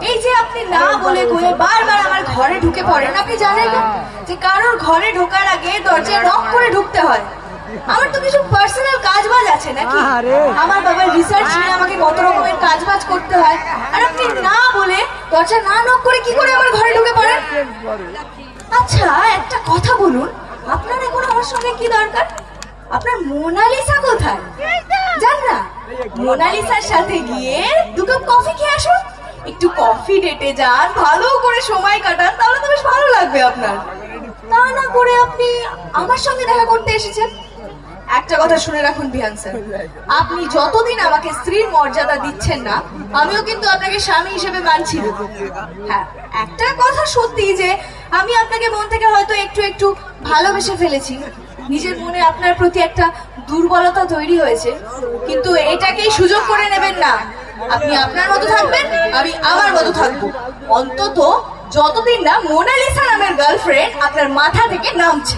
এই যে আপনি না বলে কয়ে বারবার আমার ঘরে ঢুকে পড়েন, আপনি জানেন না যে কারোর ঘরে ঢোকার আগে দরজায় নক করে ঢুকতে হয়? আমার তো কিছু পার্সোনাল কাজবাজ আছে নাকি? আমার বাবার রিসার্চ নিয়ে আমাকে কত রকমের কাজবাজ করতে হয়, আর আপনি না বলে দরজা না নক করে কি করে আমার ঘরে ঢুকে পড়েন? আচ্ছা একটা কথা বলুন, আপনার এখন আমার সঙ্গে কি দরকার? আপনার মোনালিসা কোথায়? জান না, মোনালিসার সাথে গিয়ে 2 কাপ কফি খেয়ে আসুন। একটু কফি ডেটে যান, ভালো করে সময় কাটান, তাহলে তো বেশ ভালো লাগবে আপনার। তা না করে আপনি আমার সঙ্গে দেখা করতে এসেছেন। একটা কথা শুনে রাখুন বিহান স্যার, আপনি যতদিন আমাকে স্ত্রীর মর্যাদা দিচ্ছেন না, আমিও কিন্তু আপনাকে স্বামী হিসেবে মানছি না। হ্যাঁ, একটা কথা সত্যি যে আমি আপনাকে মন থেকে হয়তো একটু একটু ভালোবেসে ফেলেছি। নিজের মনে আপনার প্রতি একটা দুর্বলতা তৈরি হয়েছে, কিন্তু এটাকেই সুযোগ করে নেবেন না। আপনি আপনার মতো থাকবেন, আমি আমার মতো থাকবো, অন্তত যতদিন না মোনালিসা নামের গার্লফ্রেন্ড আপনার মাথা থেকে নামছে।